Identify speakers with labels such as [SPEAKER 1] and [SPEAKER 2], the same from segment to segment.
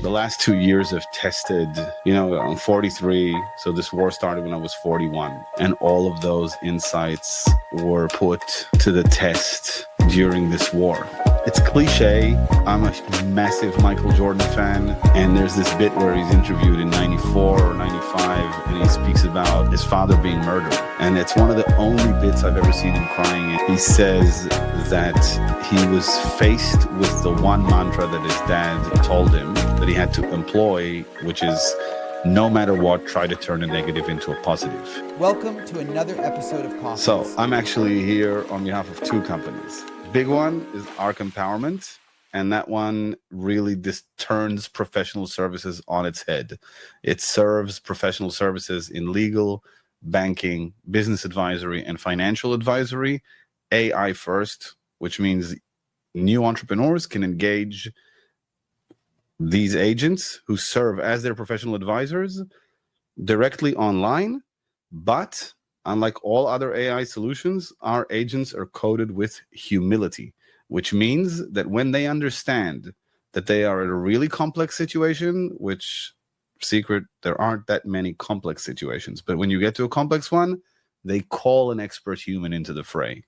[SPEAKER 1] The last 2 years have tested, I'm 43, so this war started when I was 41. And all of those insights were put to the test during this war. It's cliche. I'm a massive Michael Jordan fan. And there's this bit where he's interviewed in 94 or 95, and he speaks about his father being murdered. And it's one of the only bits I've ever seen him crying in. He says that he was faced with the one mantra that his dad told him that he had to employ, which is no matter what, try to turn a negative into a positive.
[SPEAKER 2] Welcome to another episode of Coffeez.
[SPEAKER 1] So I'm actually here on behalf of two companies. Big one is Arc Empowerment, and that one really turns professional services on its head. It serves professional services in legal, banking, business advisory, and financial advisory, AI first, which means new entrepreneurs can engage these agents who serve as their professional advisors directly online. But unlike all other AI solutions, our agents are coded with humility, which means that when they understand that they are in a really complex situation, which secret, there aren't that many complex situations, but when you get to a complex one, they call an expert human into the fray,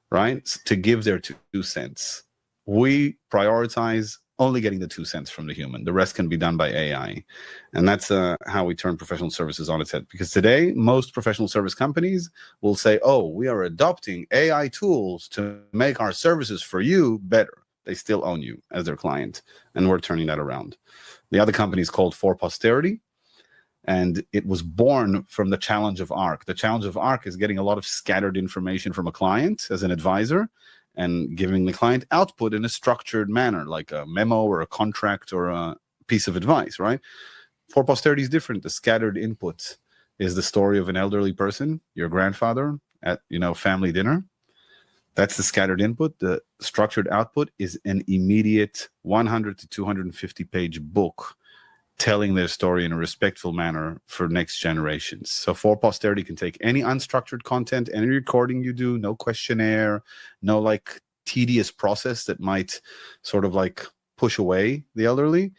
[SPEAKER 1] right? To give their 2 cents. We prioritize only getting the 2 cents from the human. The rest can be done by AI. And that's how we turn professional services on its head. Because today, most professional service companies will say, oh, we are adopting AI tools to make our services for you better. They still own you as their client. And we're turning that around. The other company is called For Posterity. And it was born from the challenge of Arc. The challenge of Arc is getting a lot of scattered information from a client as an advisor and giving the client output in a structured manner, like a memo or a contract or a piece of advice, right? For Posterity is different. The scattered input is the story of an elderly person, your grandfather at, family dinner. That's the scattered input. The structured output is an immediate 100 to 250 page book telling their story in a respectful manner for next generations. So For Posterity can take any unstructured content, any recording you do, no questionnaire, no tedious process that might sort of push away the elderly.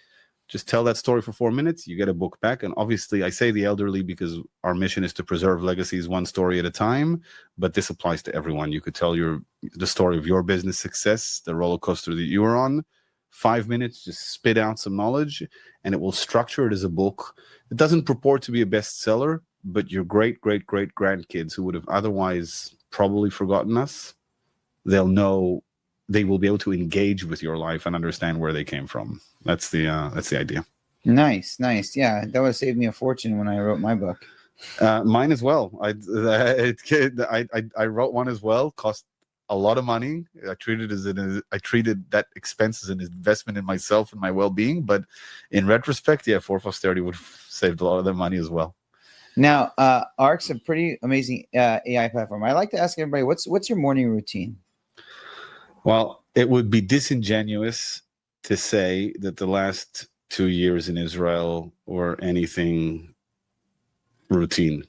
[SPEAKER 1] Just tell that story for 4 minutes, you get a book back. And obviously I say the elderly because our mission is to preserve legacies one story at a time, but this applies to everyone. You could tell the story of your business success, the roller coaster that you were on. 5 minutes, just spit out some knowledge, and it will structure it as a book. It doesn't purport to be a bestseller, but your great grandkids who would have otherwise probably forgotten us, they'll know, they will be able to engage with your life and understand where they came from. That's the idea.
[SPEAKER 2] Nice. Yeah, that would have saved me a fortune when I wrote my book.
[SPEAKER 1] Mine as well. I wrote one as well. Cost a lot of money. I treated that expense as an investment in myself and my well-being. But in retrospect, yeah, For Posterity would have saved a lot of their money as well.
[SPEAKER 2] Now, Arc's a pretty amazing AI platform. I like to ask everybody, what's your morning routine?
[SPEAKER 1] Well, it would be disingenuous to say that the last 2 years in Israel were anything routine.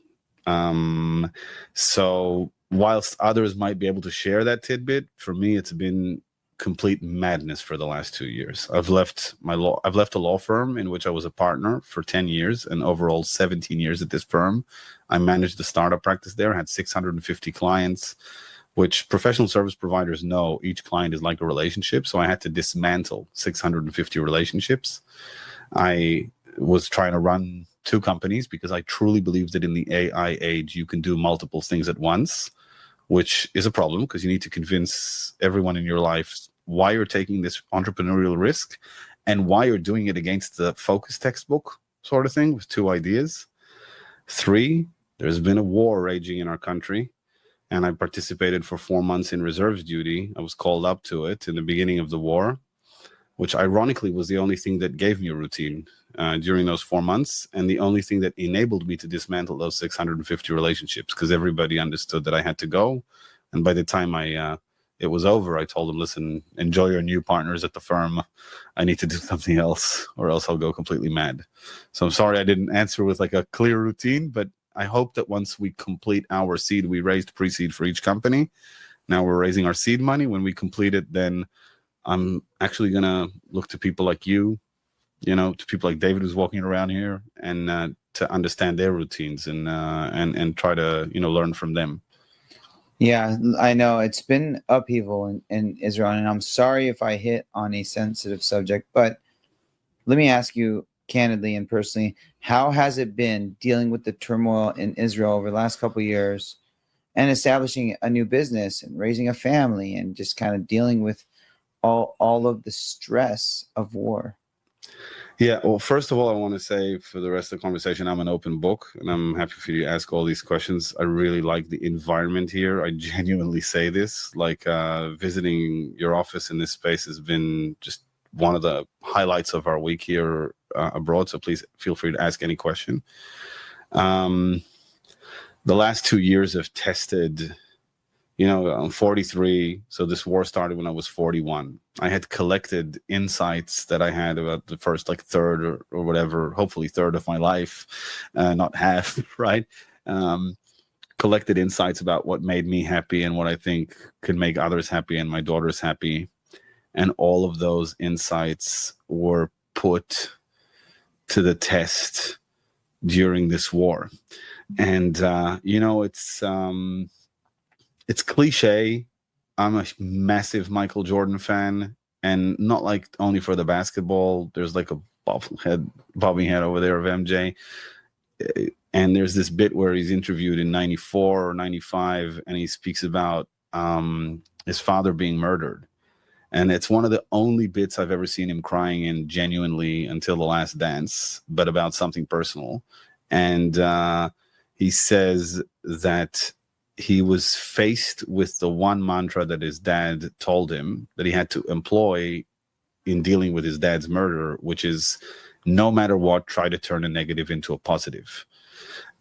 [SPEAKER 1] So whilst others might be able to share that tidbit, for me, it's been complete madness for the last 2 years. I've left a law firm in which I was a partner for 10 years and overall 17 years at this firm. I managed the startup practice there, had 650 clients, which professional service providers know each client is like a relationship. So I had to dismantle 650 relationships. I was trying to run 2 companies because I truly believe that in the AI age, you can do multiple things at once, which is a problem because you need to convince everyone in your life why you're taking this entrepreneurial risk and why you're doing it against the focus textbook sort of thing with 2 ideas. 3, there's been a war raging in our country, and I participated for 4 months in reserves duty. I was called up to it in the beginning of the war, which ironically was the only thing that gave me a routine during those 4 months, and the only thing that enabled me to dismantle those 650 relationships, because everybody understood that I had to go. And by the time it was over, I told them, listen, enjoy your new partners at the firm. I need to do something else or else I'll go completely mad. So I'm sorry I didn't answer with a clear routine, but I hope that once we complete our seed, we raised pre-seed for each company. Now we're raising our seed money. When we complete it, then I'm actually going to look to people like you, to people like David who's walking around here, and to understand their routines and try to learn from them.
[SPEAKER 2] Yeah, I know it's been upheaval in Israel, and I'm sorry if I hit on a sensitive subject, but let me ask you candidly and personally, how has it been dealing with the turmoil in Israel over the last couple of years and establishing a new business and raising a family and just kind of dealing with all of the stress of war?
[SPEAKER 1] Yeah, well, first of all, I want to say for the rest of the conversation, I'm an open book, and I'm happy for you to ask all these questions. I really like the environment here. I genuinely say this. Like, visiting your office in this space has been just one of the highlights of our week here abroad. So please feel free to ask any question. The last 2 years have tested. I'm 43, so this war started when I was 41. I had collected insights that I had about the first third or whatever, hopefully third of my life, not half, right? Collected insights about what made me happy and what I think could make others happy and my daughters happy. And all of those insights were put to the test during this war. And, it's cliche. I'm a massive Michael Jordan fan, and not only for the basketball. There's a bobbing head over there of MJ. And there's this bit where he's interviewed in 94 or 95, and he speaks about his father being murdered. And it's one of the only bits I've ever seen him crying in genuinely until the last dance, but about something personal. And he says that he was faced with the one mantra that his dad told him that he had to employ in dealing with his dad's murder, which is no matter what, try to turn a negative into a positive.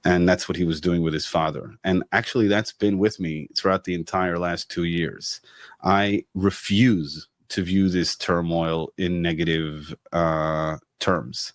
[SPEAKER 1] And that's what he was doing with his father. And actually, that's been with me throughout the entire last 2 years. I refuse to view this turmoil in negative terms.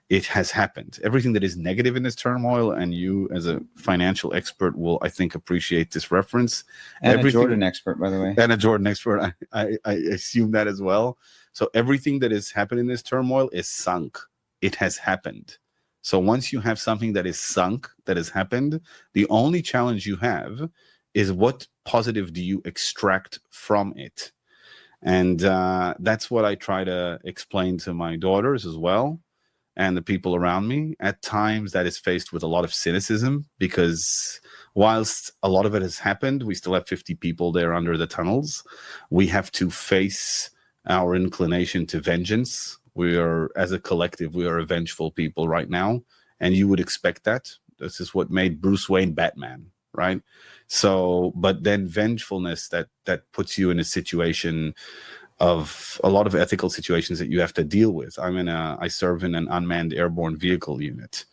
[SPEAKER 1] It has happened. Everything that is negative in this turmoil, and you as a financial expert will, I think, appreciate this reference.
[SPEAKER 2] And a Jordan expert, by the way.
[SPEAKER 1] And a Jordan expert. I assume that as well. So everything that has happened in this turmoil is sunk. It has happened. So once you have something that is sunk, that has happened, the only challenge you have is what positive do you extract from it? And that's what I try to explain to my daughters as well, and the people around me. At times that is faced with a lot of cynicism, because whilst a lot of it has happened, we still have 50 people there under the tunnels. We have to face our inclination to vengeance. We are, as a collective, we are a vengeful people right now. And you would expect that. This is what made Bruce Wayne Batman, right? So, but then vengefulness that puts you in a situation of a lot of ethical situations that you have to deal with. I serve in an unmanned airborne vehicle unit,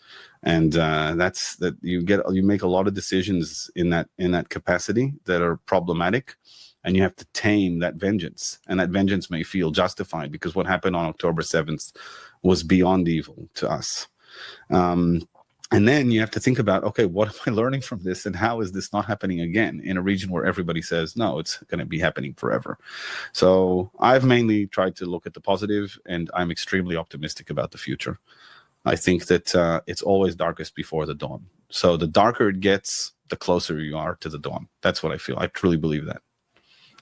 [SPEAKER 1] and you make a lot of decisions in that capacity that are problematic, and you have to tame that vengeance, and that vengeance may feel justified because what happened on October 7th was beyond evil to us. And then you have to think about, okay, what am I learning from this, and how is this not happening again in a region where everybody says, no, it's going to be happening forever? So I've mainly tried to look at the positive, and I'm extremely optimistic about the future. I think that it's always darkest before the dawn. So the darker it gets, the closer you are to the dawn. That's what I feel. I truly believe that.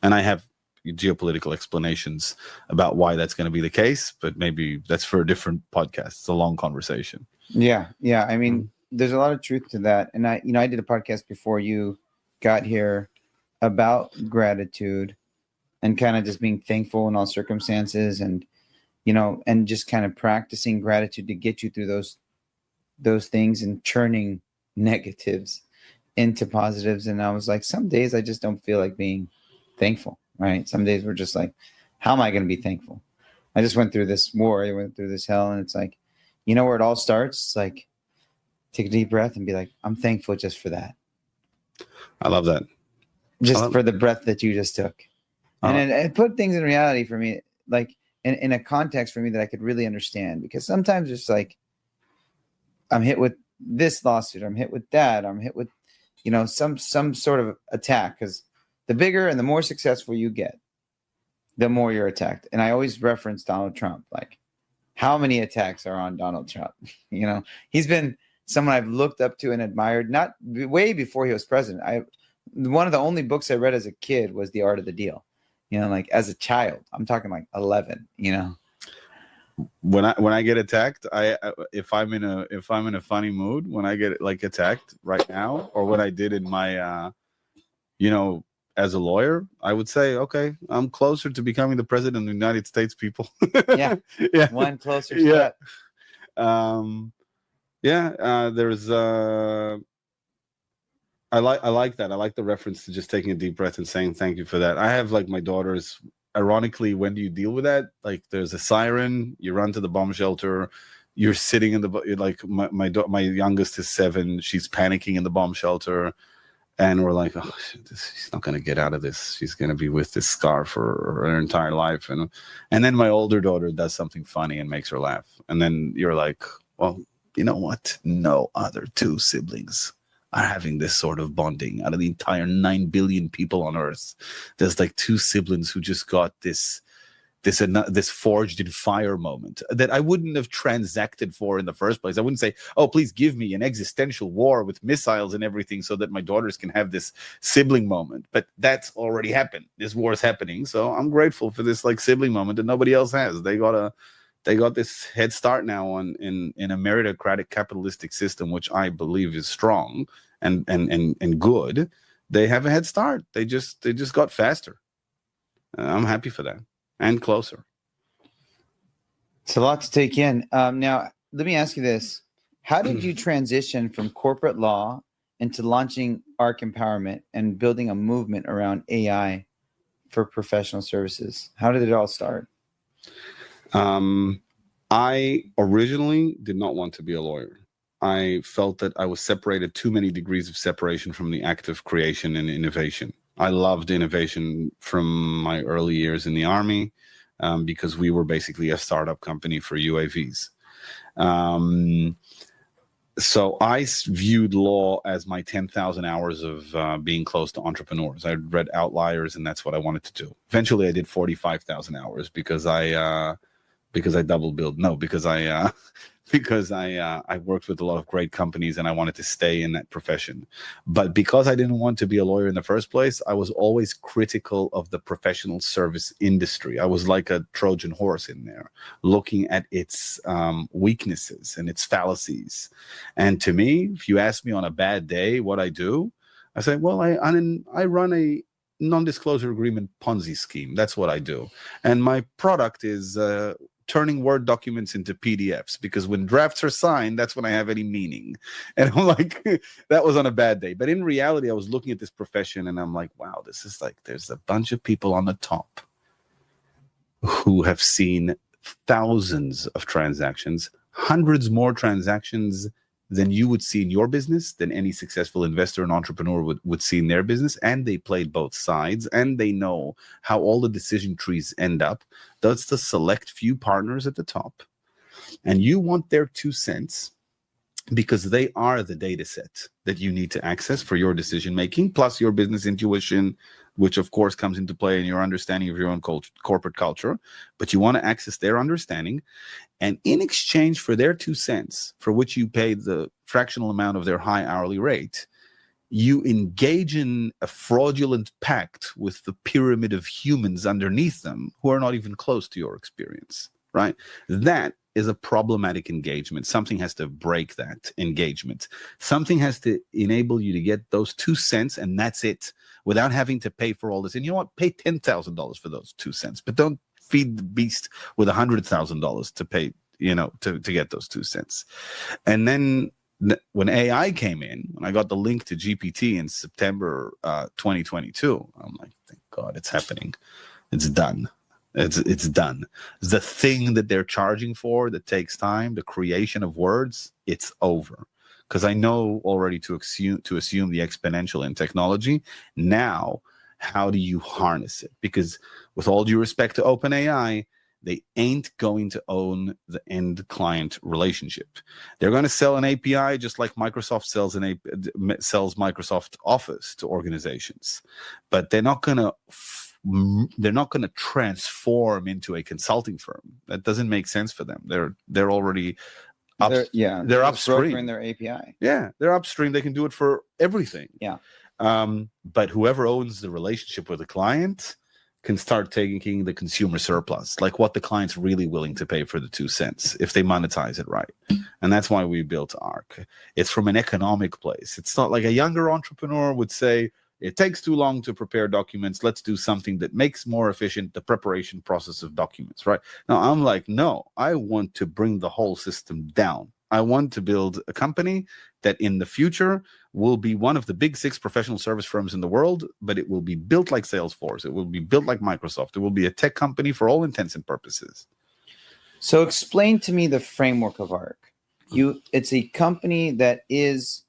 [SPEAKER 1] And I have geopolitical explanations about why that's going to be the case, but maybe that's for a different podcast. It's a long conversation.
[SPEAKER 2] Yeah. I mean, there's a lot of truth to that. And I did a podcast before you got here about gratitude and kind of just being thankful in all circumstances, and and just kind of practicing gratitude to get you through those things and turning negatives into positives. And I was like, some days I just don't feel like being thankful, right? Some days we're just like, how am I going to be thankful? I just went through this war, I went through this hell, and it's like, where it all starts? It's like, take a deep breath and be like, I'm thankful just for that.
[SPEAKER 1] I love that.
[SPEAKER 2] For the breath that you just took. And it put things in reality for me, like in a context for me that I could really understand. Because sometimes it's like, I'm hit with this lawsuit, I'm hit with that, I'm hit with, some sort of attack. Because the bigger and the more successful you get, the more you're attacked. And I always reference Donald Trump, like, how many attacks are on Donald Trump? You know, he's been someone I've looked up to and admired, not way before he was president. One of the only books I read as a kid was The Art of the Deal. You know, like as a child, I'm talking like 11. You know,
[SPEAKER 1] when I get attacked, if I'm in a funny mood, when I get like attacked right now, or what I did in my as a lawyer, I would say, okay, I'm closer to becoming the president of the United States, people.
[SPEAKER 2] Yeah.
[SPEAKER 1] Yeah.
[SPEAKER 2] One closer step.
[SPEAKER 1] There's I like that. I like the reference to just taking a deep breath and saying thank you for that. I have like my daughters. Ironically, when do you deal with that? Like there's a siren, you run to the bomb shelter, you're sitting in the like my youngest is 7, she's panicking in the bomb shelter, and we're like, oh, she's not going to get out of this. She's going to be with this scar for her entire life. And then my older daughter does something funny and makes her laugh. And then you're like, well, you know what? No other 2 siblings are having this sort of bonding out of the entire 9 billion people on Earth. There's like 2 siblings who just got this forged in fire moment that I wouldn't have transacted for in the first place. I wouldn't say, oh, please give me an existential war with missiles and everything so that my daughters can have this sibling moment. But that's already happened. This war is happening. So I'm grateful for this like sibling moment that nobody else has. They got this head start now on in a meritocratic capitalistic system, which I believe is strong and good. They have a head start. They just got faster. I'm happy for that. And closer.
[SPEAKER 2] It's a lot to take in. Now, let me ask you this. How did you transition from corporate law into launching ARC Empowerment and building a movement around AI for professional services? How did it all start?
[SPEAKER 1] I originally did not want to be a lawyer. I felt that I was separated too many degrees of separation from the act of creation and innovation. I loved innovation from my early years in the Army because we were basically a startup company for UAVs. So I viewed law as my 10,000 hours of being close to entrepreneurs. I read Outliers, and that's what I wanted to do. Eventually, I did 45,000 hours because I double billed. No, because I worked with a lot of great companies and I wanted to stay in that profession. But because I didn't want to be a lawyer in the first place, I was always critical of the professional service industry. I was like a Trojan horse in there, looking at its weaknesses and its fallacies. And to me, if you ask me on a bad day what I do, I say, well, I run a non-disclosure agreement Ponzi scheme. That's what I do. And my product is turning Word documents into PDFs, because when drafts are signed, that's when I have any meaning. And I'm like, that was on a bad day. But in reality, I was looking at this profession and I'm like, wow, this is like, there's a bunch of people on the top who have seen thousands of transactions, hundreds more transactions than you would see in your business, than any successful investor and entrepreneur would see in their business. And they played both sides, and they know how all the decision trees end up. That's the select few partners at the top. And you want their 2 cents because they are the data set that you need to access for your decision making, plus your business intuition, which of course comes into play in your understanding of your own corporate culture. But you want to access their understanding. And in exchange for their 2 cents, for which you pay the fractional amount of their high hourly rate, you engage in a fraudulent pact with the pyramid of humans underneath them who are not even close to your experience, right? That is a problematic engagement. Something has to break that engagement. Something has to enable you to get those 2 cents, and that's it, without having to pay for all this. And you know what? Pay $10,000 for those 2 cents, but don't feed the beast with $100,000 to pay, to get those 2 cents. And then when AI came in, when I got the link to GPT in September 2022, I'm like, thank God it's happening. It's done. It's done. The thing that they're charging for that takes time, the creation of words, it's over. Because I know already to assume the exponential in technology. Now, how do you harness it? Because with all due respect to OpenAI, they ain't going to own the end client relationship. They're going to sell an API just like Microsoft sells Microsoft Office to organizations, but they're not going to they're not going to transform into a consulting firm. That doesn't make sense for them. They're already
[SPEAKER 2] they're just
[SPEAKER 1] upstream
[SPEAKER 2] brokering their API.
[SPEAKER 1] Yeah, they're upstream. They can do it for everything.
[SPEAKER 2] Yeah.
[SPEAKER 1] But whoever owns the relationship with the client can start taking the consumer surplus, like what the client's really willing to pay for the 2 cents if they monetize it right. And that's why we built Arc. It's from an economic place. It's not like a younger entrepreneur would say, it takes too long to prepare documents. Let's do something that makes more efficient the preparation process of documents, right? Now, I'm like, no, I want to bring the whole system down. I want to build a company that in the future will be one of the big 6 professional service firms in the world, but it will be built like Salesforce. It will be built like Microsoft. It will be a tech company for all intents and purposes.
[SPEAKER 2] So explain to me the framework of ARC. It's a company that is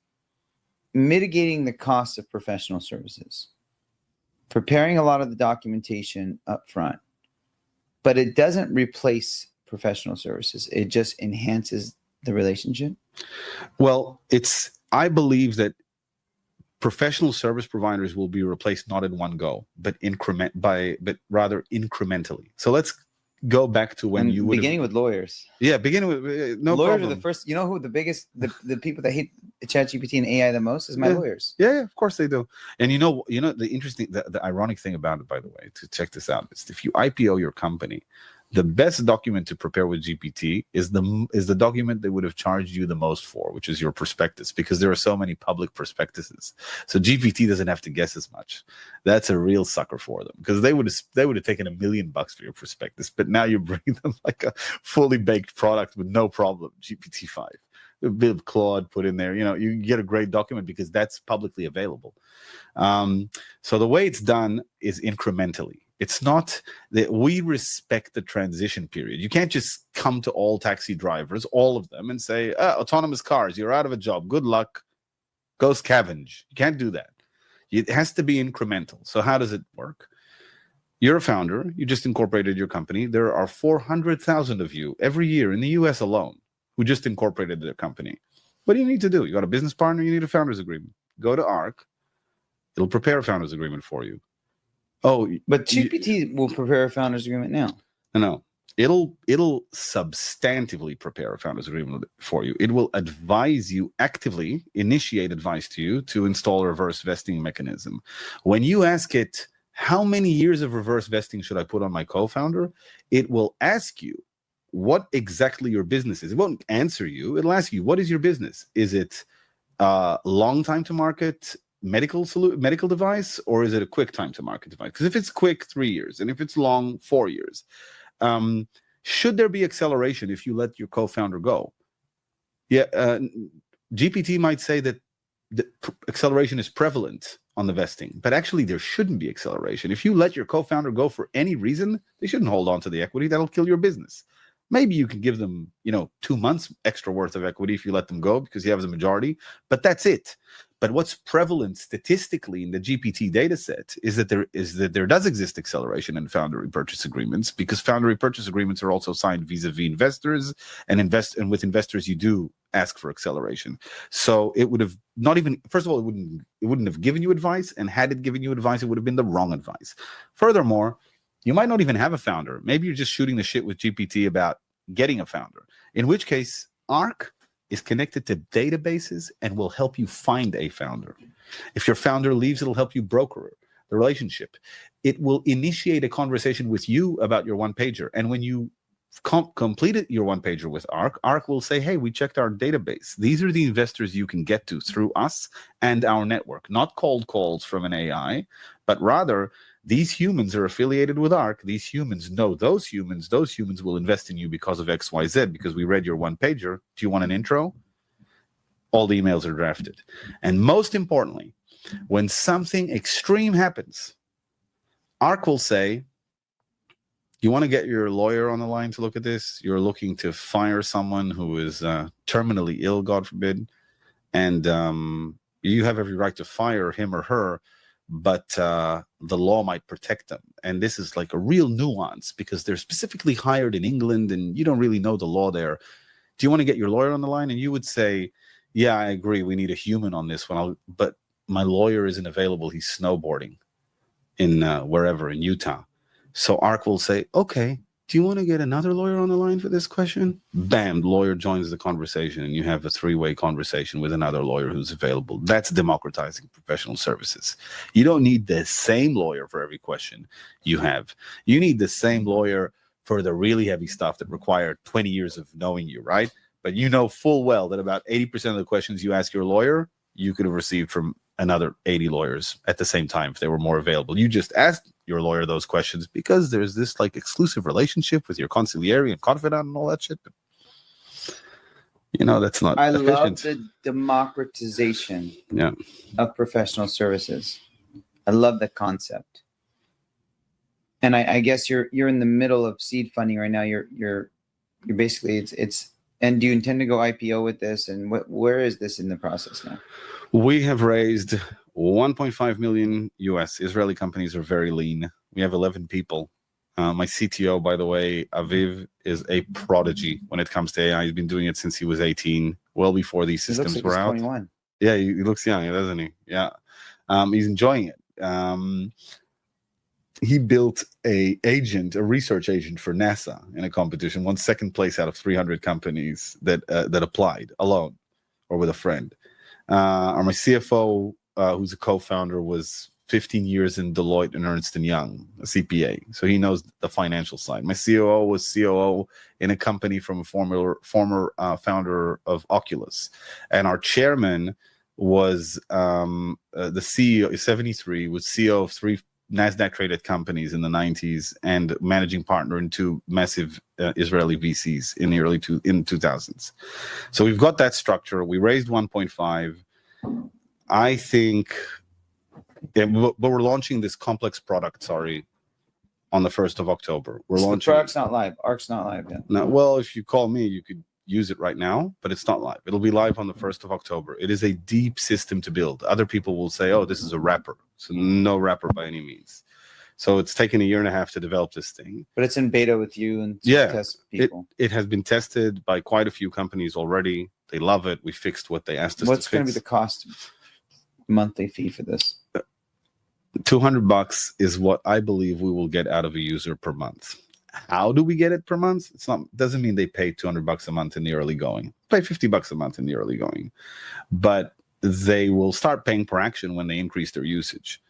[SPEAKER 2] mitigating the cost of professional services, preparing a lot of the documentation up front, but it doesn't replace professional services. It just enhances the relationship.
[SPEAKER 1] Well, I believe that professional service providers will be replaced not in one go, but rather incrementally. So let's go back to when you would
[SPEAKER 2] beginning with lawyers.
[SPEAKER 1] Yeah, beginning with no
[SPEAKER 2] lawyers
[SPEAKER 1] problem.
[SPEAKER 2] Are the first. You know who the biggest the people that hate ChatGPT and AI the most is my lawyers.
[SPEAKER 1] Yeah, of course they do. And you know the interesting, the ironic thing about it, by the way, to check this out, is if you IPO your company, the best document to prepare with GPT is the document they would have charged you the most for, which is your prospectus, because there are so many public prospectuses. So GPT doesn't have to guess as much. That's a real sucker for them, because they would have taken $1 million for your prospectus, but now you bring them like a fully baked product with no problem. GPT-5, a bit of Claude put in there. You get a great document because that's publicly available. So the way it's done is incrementally. It's not that we respect the transition period. You can't just come to all taxi drivers, all of them, and say, autonomous cars, you're out of a job. Good luck. Go scavenge. You can't do that. It has to be incremental. So how does it work? You're a founder. You just incorporated your company. There are 400,000 of you every year in the US alone who just incorporated their company. What do you need to do? You got a business partner, you need a founder's agreement. Go to ARC. It'll prepare a founder's agreement for you. Oh,
[SPEAKER 2] but GPT will prepare a founder's agreement now.
[SPEAKER 1] No, it'll substantively prepare a founder's agreement for you. It will advise you, actively initiate advice to you to install a reverse vesting mechanism. When you ask it, how many years of reverse vesting should I put on my co-founder? It will ask you what exactly your business is. It won't answer you. It'll ask you, what is your business? Is it long time to market medical device, or is it a quick time to market device? Because if it's quick, 3 years, and if it's long, 4 years. Should there be acceleration if you let your co-founder go? Yeah, GPT might say that the acceleration is prevalent on the vesting, but actually there shouldn't be acceleration. If you let your co-founder go for any reason, they shouldn't hold on to the equity. That'll kill your business. Maybe you can give them, 2 months extra worth of equity if you let them go because you have the majority, but that's it. But what's prevalent statistically in the GPT data set is that there does exist acceleration in founder repurchase agreements, because founder repurchase agreements are also signed vis-a-vis investors, and with investors you do ask for acceleration. So it would have not even, first of all, it wouldn't have given you advice, and had it given you advice, it would have been the wrong advice. Furthermore, you might not even have a founder. Maybe you're just shooting the shit with GPT about getting a founder, in which case ARC is connected to databases and will help you find a founder. If your founder leaves, it'll help you broker the relationship. It will initiate a conversation with you about your one-pager. And when you completed your one-pager with ARC, ARC will say, hey, we checked our database. These are the investors you can get to through us and our network. Not cold calls from an AI, but rather these humans are affiliated with ARC. These humans know those humans. Those humans will invest in you because of X, Y, Z, because we read your one-pager. Do you want an intro? All the emails are drafted. And most importantly, when something extreme happens, ARC will say, you want to get your lawyer on the line to look at this? You're looking to fire someone who is terminally ill, God forbid, and you have every right to fire him or her, but the law might protect them. And this is like a real nuance, because they're specifically hired in England and you don't really know the law there. Do you want to get your lawyer on the line? And you would say, yeah, I agree. We need a human on this one. But my lawyer isn't available. He's snowboarding. in wherever in Utah. So ARC will say, okay, do you want to get another lawyer on the line for this question? Bam, the lawyer joins the conversation, and you have a three-way conversation with another lawyer who's available. That's democratizing professional services. You don't need the same lawyer for every question you have. You need the same lawyer for the really heavy stuff that require 20 years of knowing you, right? But you know full well that about 80% of the questions you ask your lawyer, you could have received from another 80 lawyers at the same time if they were more available. You just asked your lawyer those questions because there's this like exclusive relationship with your consigliere and confidant and all that shit. But, you know, that's not efficient.
[SPEAKER 2] Love the democratization of professional services. I love the concept. And I guess you're in the middle of seed funding right now. You're basically it's and do you intend to go IPO with this? And where is this in the process now?
[SPEAKER 1] We have raised 1.5 million US. Israeli companies are very lean. We have 11 people. My CTO, by the way, Aviv, is a prodigy when it comes to AI. He's been doing it since he was 18, well before these systems were out.
[SPEAKER 2] 21.
[SPEAKER 1] Yeah, he looks young, doesn't he? Yeah. He's enjoying it. He built a research agent for NASA in a competition, won second place out of 300 companies that applied alone or with a friend. My CFO, who's a co-founder, was 15 years in Deloitte and Ernst & Young, a CPA. So he knows the financial side. My COO was COO in a company from a former founder of Oculus. And our chairman was the CEO, 73, was CEO of 3 NASDAQ-traded companies in the 90s and managing partner in 2 massive Israeli VCs in the early 2000s. So we've got that structure. We raised 1.5. I think, but we're launching this complex product, on the 1st of October.
[SPEAKER 2] The product's not live. ARC's not live yet.
[SPEAKER 1] No, well, if you call me, you could use it right now, but it's not live. It'll be live on the 1st of October. It is a deep system to build. Other people will say, oh, this is a wrapper. So no wrapper by any means. So it's taken a year and a half to develop this thing.
[SPEAKER 2] But it's in beta with you and test people.
[SPEAKER 1] It has been tested by quite a few companies already. They love it. We fixed what they asked us to fix.
[SPEAKER 2] What's going to be the cost monthly fee for this?
[SPEAKER 1] $200 is what I believe we will get out of a user per month. How do we get it per month? Doesn't mean they pay $200 a month in the early going. Pay $50 a month in the early going, but they will start paying per action when they increase their usage.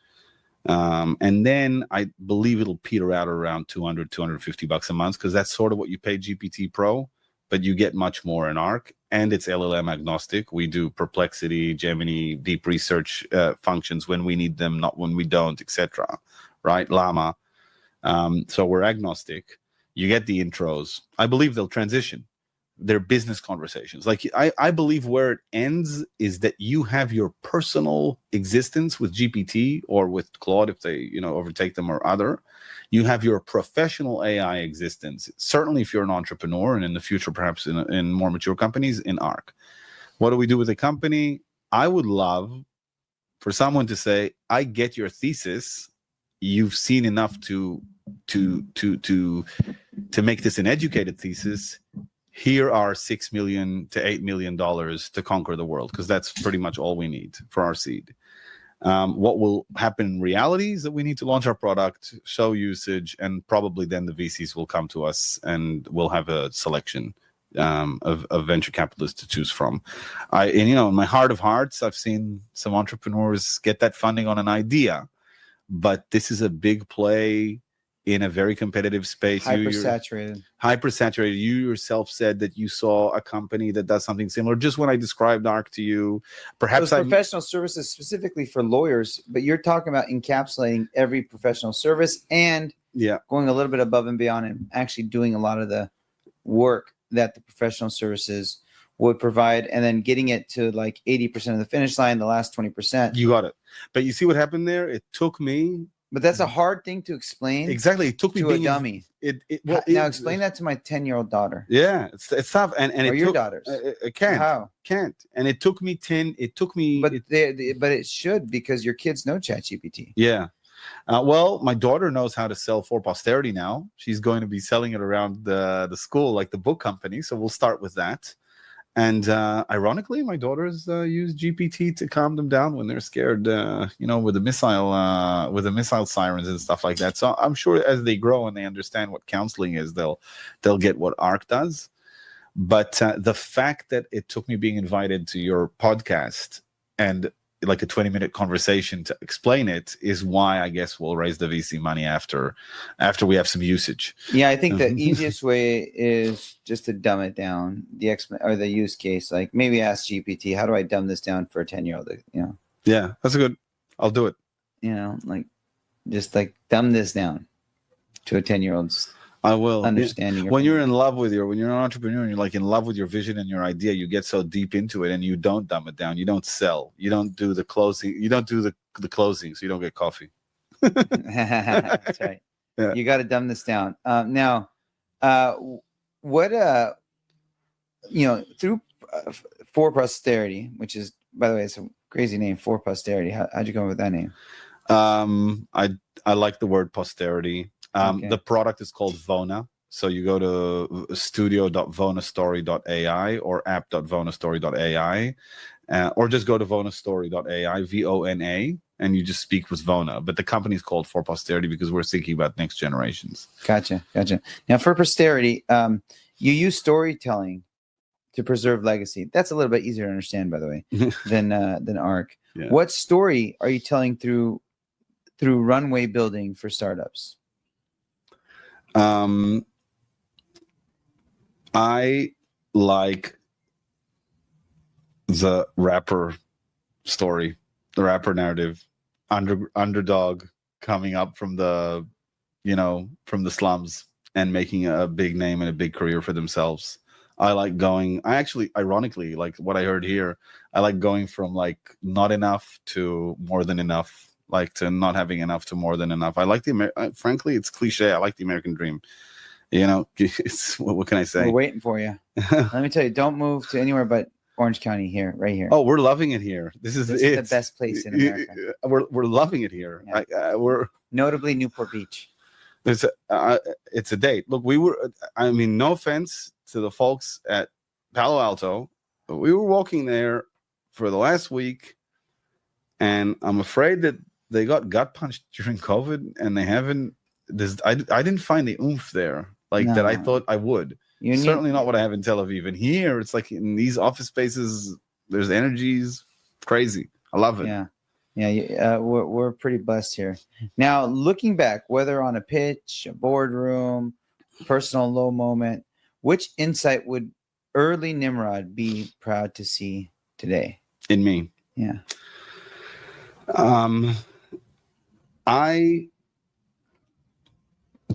[SPEAKER 1] And then I believe it'll peter out around $250 a month, because that's sort of what you pay GPT Pro, but you get much more in ARC, and it's LLM agnostic. We do Perplexity, Gemini, deep research functions when we need them, not when we don't, etc. Right? Llama. So we're agnostic. You get the intros. I believe they'll transition. They're business conversations. Like I believe where it ends is that you have your personal existence with GPT or with Claude, if they overtake them, or other. You have your professional AI existence. Certainly, if you're an entrepreneur, and in the future, perhaps in more mature companies, in ARC. What do we do with the company? I would love for someone to say, "I get your thesis. You've seen enough to make this an educated thesis. Here are $6 million to $8 million to conquer the world," because that's pretty much all we need for our seed. What will happen in reality is that we need to launch our product, show usage, and probably then the VCs will come to us and we'll have a selection of venture capitalists to choose from. In my heart of hearts, I've seen some entrepreneurs get that funding on an idea, but this is a big play in a very competitive space. Hypersaturated. You yourself said that you saw a company that does something similar. Just when I described ARC to you, perhaps
[SPEAKER 2] professional services specifically for lawyers, but you're talking about encapsulating every professional service and going a little bit above and beyond and actually doing a lot of the work that the professional services would provide, and then getting it to like 80% of the finish line, the last 20%.
[SPEAKER 1] You got it. But you see what happened there? It took me.
[SPEAKER 2] But that's a hard thing to explain.
[SPEAKER 1] Exactly. It took me
[SPEAKER 2] to a dummy. Now explain that to my 10-year-old daughter.
[SPEAKER 1] Yeah, it's tough. And
[SPEAKER 2] or your daughters.
[SPEAKER 1] Can't.
[SPEAKER 2] How?
[SPEAKER 1] Can't. And it took me 10. It took me.
[SPEAKER 2] But it should, because your kids know ChatGPT.
[SPEAKER 1] Yeah. Well, my daughter knows how to sell for Posterity now. She's going to be selling it around the school, like the book company. So we'll start with that. And ironically, my daughters use GPT to calm them down when they're scared, with the missile sirens and stuff like that. So I'm sure as they grow and they understand what counseling is, they'll get what ARC does. But the fact that it took me being invited to your podcast and like a 20-minute conversation to explain it is why I guess we'll raise the VC money after we have some usage.
[SPEAKER 2] Yeah, I think the easiest way is just to dumb it down, or the use case. Like maybe ask GPT, how do I dumb this down for a 10-year-old?
[SPEAKER 1] Yeah, that's I'll do it.
[SPEAKER 2] Just like dumb this down to a 10-year-old's.
[SPEAKER 1] I will.
[SPEAKER 2] Understanding.
[SPEAKER 1] When you're in love when you're an entrepreneur and you're like in love with your vision and your idea, you get so deep into it and you don't dumb it down. You don't sell. You don't do the closing. You don't do the closing, so you don't get coffee.
[SPEAKER 2] That's right. Yeah. You got to dumb this down. Now, what through For Posterity, which is, by the way, it's a crazy name, For Posterity. How'd you go with that name?
[SPEAKER 1] I like the word posterity. The product is called Vona. So you go to studio.vonastory.ai or app.vonastory.ai, or just go to vonastory.ai, VONA, and you just speak with Vona. But the company is called For Posterity because we're thinking about next generations.
[SPEAKER 2] Gotcha. Now, for posterity, you use storytelling to preserve legacy. That's a little bit easier to understand, by the way, than ARC. Yeah. What story are you telling through runway building for startups?
[SPEAKER 1] I like the rapper story, the rapper narrative, underdog coming up from the slums and making a big name and a big career for themselves. Ironically, like what I heard here, I like going from like not enough to more than enough, like to not having enough to more than enough. I like frankly, it's cliche. I like the American dream. It's what can I say?
[SPEAKER 2] We're waiting for you. Let me tell you, don't move to anywhere but Orange County here, right here.
[SPEAKER 1] Oh, we're loving it here. This is
[SPEAKER 2] the best place in America.
[SPEAKER 1] We're loving it here. Yeah. We're
[SPEAKER 2] notably Newport Beach.
[SPEAKER 1] It's a date. Look, no offense to the folks at Palo Alto, but we were walking there for the last week, and I'm afraid that they got gut punched during COVID, and they haven't. I didn't find the oomph there that I thought I would. Certainly not what I have in Tel Aviv. And here, it's like in these office spaces, there's energies, crazy. I love it.
[SPEAKER 2] Yeah. We're pretty blessed here. Now, looking back, whether on a pitch, a boardroom, personal low moment, which insight would early Nimrod be proud to see today?
[SPEAKER 1] In me.
[SPEAKER 2] Yeah.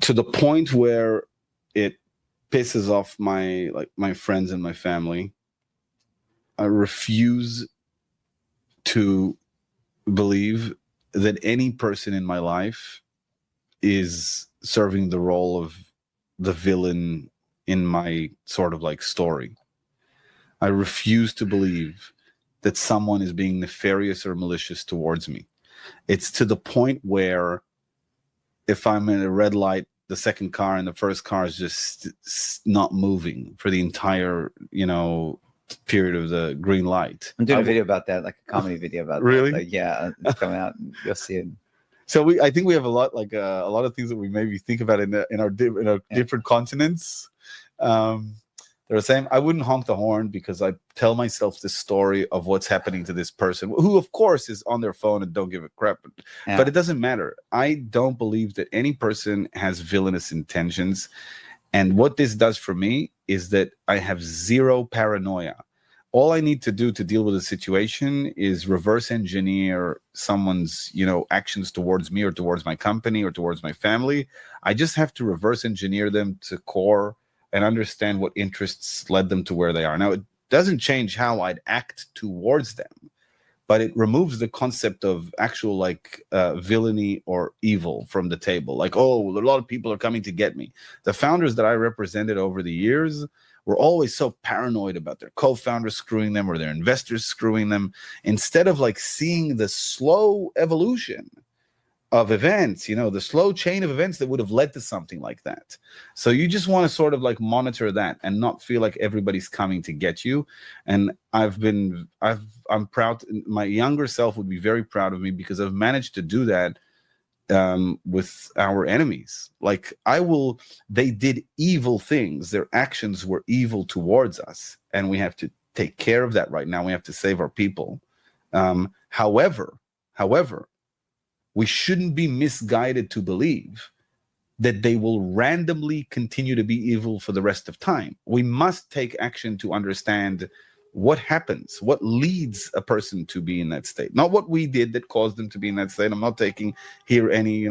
[SPEAKER 1] To the point where it pisses off my friends and my family, I refuse to believe that any person in my life is serving the role of the villain in my sort of like story. I refuse to believe that someone is being nefarious or malicious towards me. It's to the point where if I'm in a red light, the second car and the first car is just not moving for the entire, period of the green light.
[SPEAKER 2] I'm doing a video about that, like a comedy video about
[SPEAKER 1] really?
[SPEAKER 2] that. Like, yeah, it's coming out. You'll see it.
[SPEAKER 1] So I think we have a lot of things that we maybe think about in our different continents. They're the same. I wouldn't honk the horn because I tell myself this story of what's happening to this person, who of course is on their phone and don't give a crap. But it doesn't matter. I don't believe that any person has villainous intentions. And what this does for me is that I have zero paranoia. All I need to do to deal with a situation is reverse engineer someone's, actions towards me or towards my company or towards my family. I just have to reverse engineer them to core and understand what interests led them to where they are. Now, it doesn't change how I'd act towards them, but it removes the concept of actual villainy or evil from the table. Like, oh, a lot of people are coming to get me. The founders that I represented over the years were always so paranoid about their co-founders screwing them or their investors screwing them, instead of seeing the slow evolution of events, the slow chain of events that would have led to something like that. So you just want to sort of like monitor that and not feel like everybody's coming to get you. And I'm proud. My younger self would be very proud of me because I've managed to do that with our enemies. Like they did evil things. Their actions were evil towards us. And we have to take care of that right now. We have to save our people. However, we shouldn't be misguided to believe that they will randomly continue to be evil for the rest of time. We must take action to understand what happens, what leads a person to be in that state. Not what we did that caused them to be in that state. I'm not taking here any,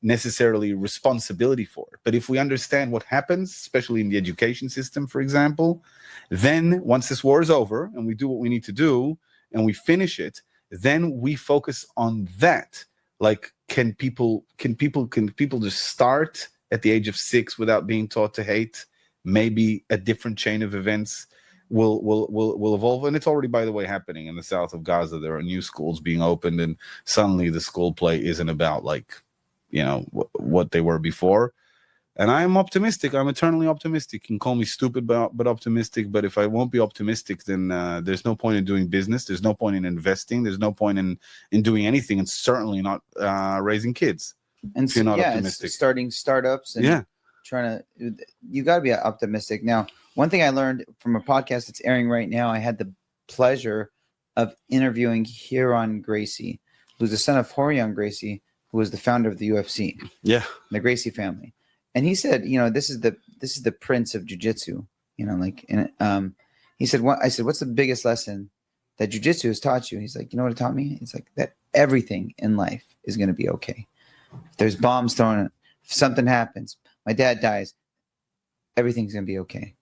[SPEAKER 1] necessarily responsibility for it. But if we understand what happens, especially in the education system, for example, then once this war is over and we do what we need to do and we finish it, then we focus on that. Like, can people just start at the age of 6 without being taught to hate? Maybe a different chain of events will evolve, and it's already, by the way, happening in the south of Gaza. There are new schools being opened, and suddenly the school play isn't about what they were before. And I'm optimistic. I'm eternally optimistic. You can call me stupid, but optimistic. But if I won't be optimistic, then there's no point in doing business. There's no point in investing. There's no point in doing anything, and certainly not raising kids.
[SPEAKER 2] And
[SPEAKER 1] if you're not optimistic.
[SPEAKER 2] Starting startups and you got to be optimistic. Now, one thing I learned from a podcast that's airing right now, I had the pleasure of interviewing Huron Gracie, who's the son of Horion Gracie, who was the founder of the UFC.
[SPEAKER 1] Yeah,
[SPEAKER 2] the Gracie family. And he said, this is the prince of jiu-jitsu, he said, I said, what's the biggest lesson that jiu-jitsu has taught you? He's like, you know what it taught me? It's like that everything in life is going to be okay. If there's bombs thrown, if something happens, my dad dies, everything's going to be okay.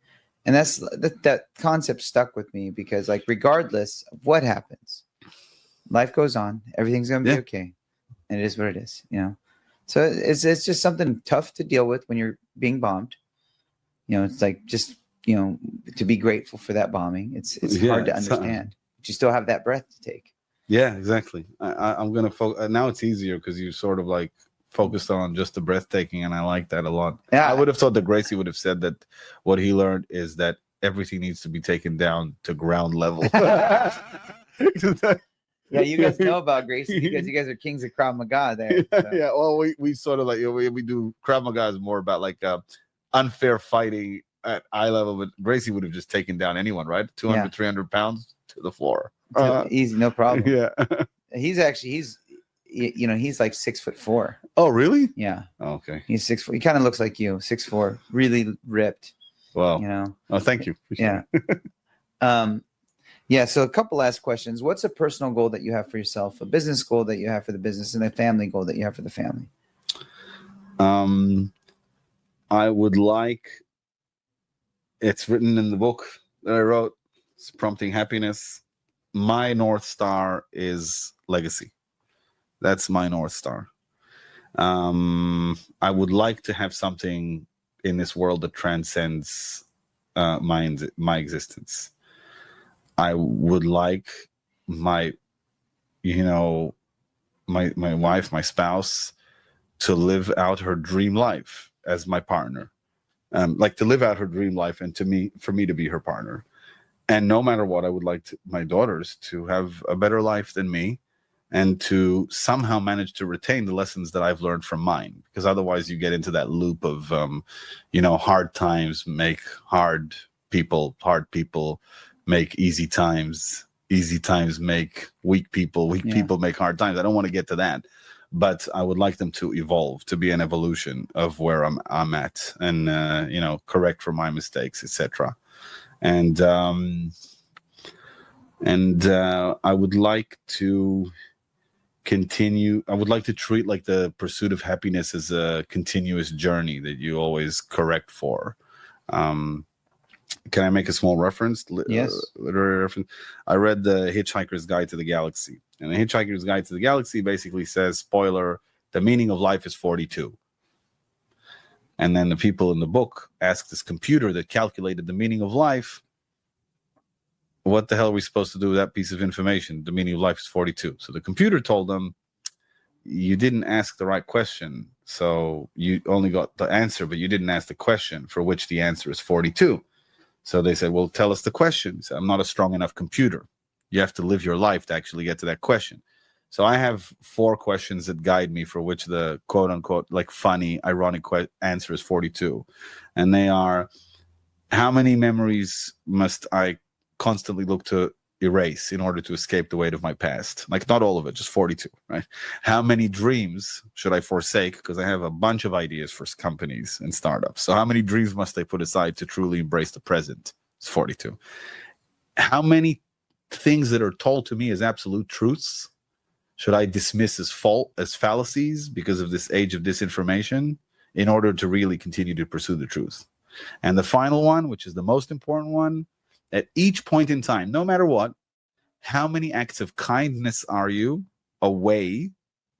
[SPEAKER 2] And that concept stuck with me because, like, regardless of what happens, life goes on, everything's going to be okay. And it is what it is, So it's just something tough to deal with when you're being bombed. It's like just, to be grateful for that bombing. It's hard to understand. But you still have that breath to take.
[SPEAKER 1] Yeah, exactly. I'm going to focus. Now it's easier because you sort of like focused on just the breathtaking. And I like that a lot. Yeah. I would have thought that Gracie would have said that what he learned is that everything needs to be taken down to ground level.
[SPEAKER 2] Yeah, you guys know about Gracie because you guys are kings of Krav Maga there. So.
[SPEAKER 1] Yeah, well, we sort of like, we do Krav Maga is more about like unfair fighting at eye level, but Gracie would have just taken down anyone, right? 200, 300 pounds to the floor.
[SPEAKER 2] Easy, no problem.
[SPEAKER 1] Yeah.
[SPEAKER 2] He's like 6'4".
[SPEAKER 1] Oh, really?
[SPEAKER 2] Yeah.
[SPEAKER 1] Oh, okay.
[SPEAKER 2] He's 6'4". He kind of looks like you, 6'4", really ripped.
[SPEAKER 1] Wow. Oh, thank you.
[SPEAKER 2] Yeah. Yeah, so a couple last questions. What's a personal goal that you have for yourself, a business goal that you have for the business, and a family goal that you have for the family?
[SPEAKER 1] I would like, it's written in the book that I wrote, it's Prompting Happiness. My North Star is legacy. That's my North Star. I would like to have something in this world that transcends my existence. I would like my wife, my spouse, to live out her dream life as my partner, like to live out her dream life, and for me to be her partner. And no matter what, I would like my daughters to have a better life than me, and to somehow manage to retain the lessons that I've learned from mine. Because otherwise, you get into that loop of, hard times make hard people make easy times make weak people make hard times. I don't want to get to that, but I would like them to evolve, to be an evolution of where I'm at, and correct for my mistakes, etc. And I would like to continue. I would like to treat like the pursuit of happiness as a continuous journey that you always correct for. Can I make a small reference?
[SPEAKER 2] Yes.
[SPEAKER 1] Literary reference. I read The Hitchhiker's Guide to the Galaxy. And The Hitchhiker's Guide to the Galaxy basically says, spoiler, the meaning of life is 42. And then the people in the book asked this computer that calculated the meaning of life, what the hell are we supposed to do with that piece of information? The meaning of life is 42. So the computer told them, you didn't ask the right question. So you only got the answer, but you didn't ask the question for which the answer is 42. So they said, well, tell us the question. So I'm not a strong enough computer. You have to live your life to actually get to that question. So I have 4 questions that guide me for which the quote unquote, like funny, ironic answer is 42. And they are, how many memories must I constantly look to erase in order to escape the weight of my past? Like, not all of it, just 42, right? How many dreams should I forsake? Because I have a bunch of ideas for companies and startups. So how many dreams must I put aside to truly embrace the present? It's 42. How many things that are told to me as absolute truths should I dismiss as fallacies because of this age of disinformation in order to really continue to pursue the truth? And the final one, which is the most important one, at each point in time, no matter what, how many acts of kindness are you away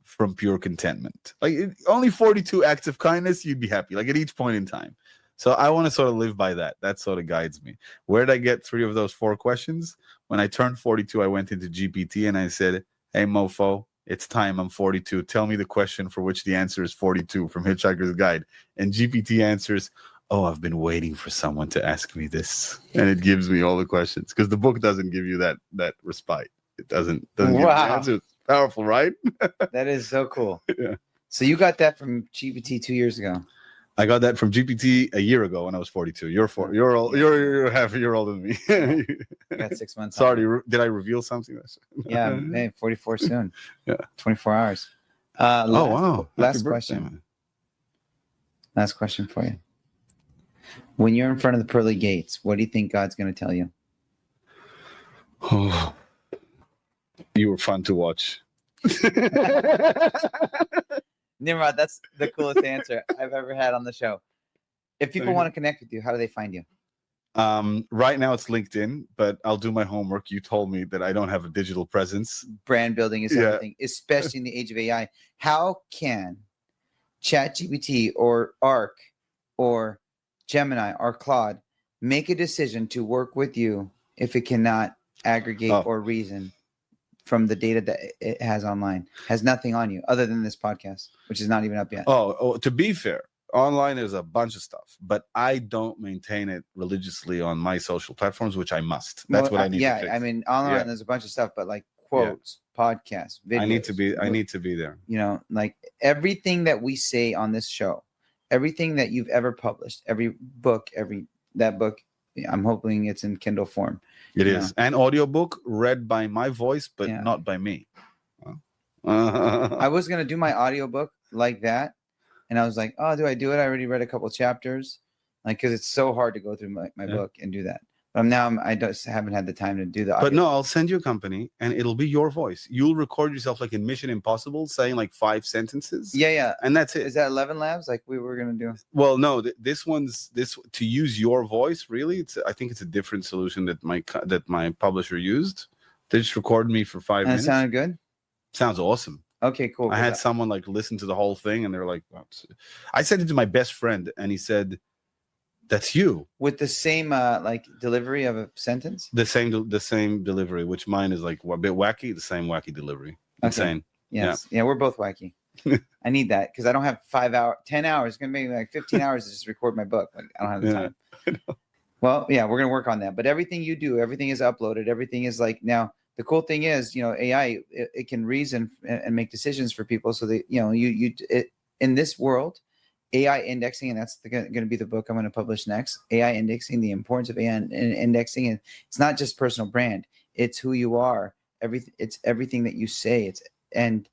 [SPEAKER 1] from pure contentment? Like, only 42 acts of kindness, you'd be happy, like at each point in time. So I want to sort of live by that. That sort of guides me. Where did I get 3 of those 4 questions? When I turned 42, I went into GPT and I said, hey, mofo, it's time. I'm 42. Tell me the question for which the answer is 42 from Hitchhiker's Guide. And GPT answers, oh, I've been waiting for someone to ask me this. And it gives me all the questions, because the book doesn't give you that respite. It doesn't give you the answer. It's powerful, right?
[SPEAKER 2] That is so cool.
[SPEAKER 1] Yeah.
[SPEAKER 2] So you got that from GPT 2 years ago.
[SPEAKER 1] I got that from GPT a year ago when I was 42. You're half a year older than me.
[SPEAKER 2] I got 6 months.
[SPEAKER 1] Sorry, did I reveal something?
[SPEAKER 2] Yeah, hey, 44 soon.
[SPEAKER 1] Yeah.
[SPEAKER 2] 24 hours.
[SPEAKER 1] Wow.
[SPEAKER 2] Last question. Last question for you. When you're in front of the pearly gates, what do you think God's going to tell you?
[SPEAKER 1] Oh, you were fun to watch.
[SPEAKER 2] Nimrod, that's the coolest answer I've ever had on the show. If people want to connect with you, how do they find you?
[SPEAKER 1] Right now it's LinkedIn, but I'll do my homework. You told me that I don't have a digital presence.
[SPEAKER 2] Brand building is everything, especially in the age of AI. How can ChatGPT or Arc or Gemini or Claude make a decision to work with you if it cannot aggregate or reason from the data that it has online? Has nothing on you other than this podcast, which is not even up yet.
[SPEAKER 1] To be fair, online is a bunch of stuff, but I don't maintain it religiously on my social platforms, which I must. That's what I need to fix.
[SPEAKER 2] I mean, online there's a bunch of stuff, but like quotes, podcasts, videos.
[SPEAKER 1] I need to be there.
[SPEAKER 2] You know, like everything that we say on this show, everything that you've ever published, every book, that book, I'm hoping it's in Kindle form.
[SPEAKER 1] It is an audiobook read by my voice, but not by me.
[SPEAKER 2] I was going to do my audiobook like that. And I was like, oh, do I do it? I already read a couple chapters, like, because it's so hard to go through my book and do that. But I just haven't had the time to do that.
[SPEAKER 1] But no, I'll send you a company and it'll be your voice. You'll record yourself like in Mission Impossible, saying like 5 sentences.
[SPEAKER 2] Yeah.
[SPEAKER 1] And that's it.
[SPEAKER 2] Is that 11 Labs like we were going to do?
[SPEAKER 1] Well, no, this to use your voice, really, I think it's a different solution that my publisher used. They just recorded me for 5 minutes.
[SPEAKER 2] That sounded good?
[SPEAKER 1] Sounds awesome.
[SPEAKER 2] Okay, cool.
[SPEAKER 1] I had someone like listen to the whole thing and they're like, well, I sent it to my best friend and he said, that's you. With
[SPEAKER 2] the same like delivery of a sentence?
[SPEAKER 1] The same delivery, which mine is like a bit wacky, the same wacky delivery. Insane.
[SPEAKER 2] Yes. Yeah, we're both wacky. I need that because I don't have 10 hours. It's going to be like 15 hours to just record my book. Like, I don't have the time. Well, yeah, we're going to work on that. But everything you do, everything is uploaded. Everything is like now. The cool thing is, AI, it can reason and make decisions for people. So that, in this world, AI indexing, and that's going to be the book I'm going to publish next. AI indexing, the importance of AI indexing, and it's not just personal brand; it's who you are. It's everything that you say. And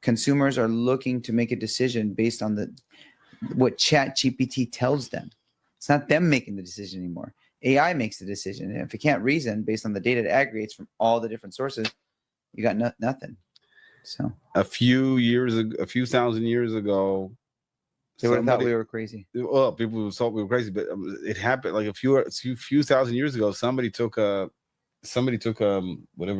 [SPEAKER 2] consumers are looking to make a decision based on what ChatGPT tells them. It's not them making the decision anymore. AI makes the decision, and if it can't reason based on the data it aggregates from all the different sources, you got nothing. So
[SPEAKER 1] a few thousand years ago.
[SPEAKER 2] They would have thought we were crazy.
[SPEAKER 1] Well, people thought we were crazy, but it happened like a few thousand years ago. Somebody took whatever,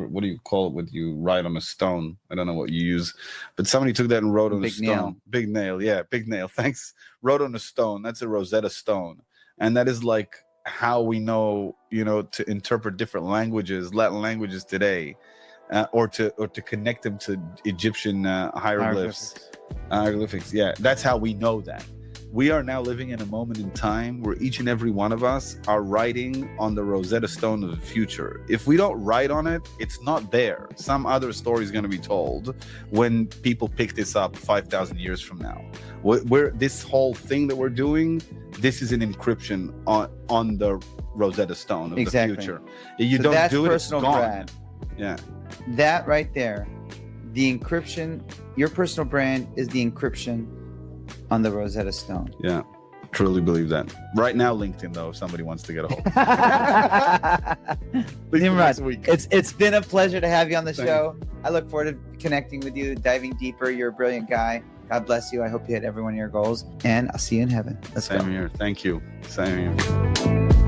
[SPEAKER 1] what do you call it when you write on a stone? I don't know what you use, but somebody took that and wrote on a stone. Big nail. Yeah, big nail. Thanks. Wrote on a stone. That's a Rosetta Stone. And that is like how we know, to interpret different languages, Latin languages today. or to connect them to Egyptian hieroglyphics. Yeah, that's how we know that. We are now living in a moment in time where each and every one of us are writing on the Rosetta Stone of the future. If we don't write on it, it's not there. Some other story is going to be told when people pick this up 5,000 years from now. This whole thing that we're doing, this is an encryption on the Rosetta Stone of the future. If you don't do it, it's gone.
[SPEAKER 2] Brand.
[SPEAKER 1] Yeah.
[SPEAKER 2] That right there, the encryption, your personal brand is the encryption on the Rosetta Stone.
[SPEAKER 1] Yeah, truly believe that. Right now, LinkedIn, though, if somebody wants to get a hold of
[SPEAKER 2] Nimrod, it's been a pleasure to have you on the show. I look forward to connecting with you, diving deeper. You're a brilliant guy. God bless you. I hope you hit every one of your goals, and I'll see you in heaven. Let's go.
[SPEAKER 1] Same here. Thank you. Same here.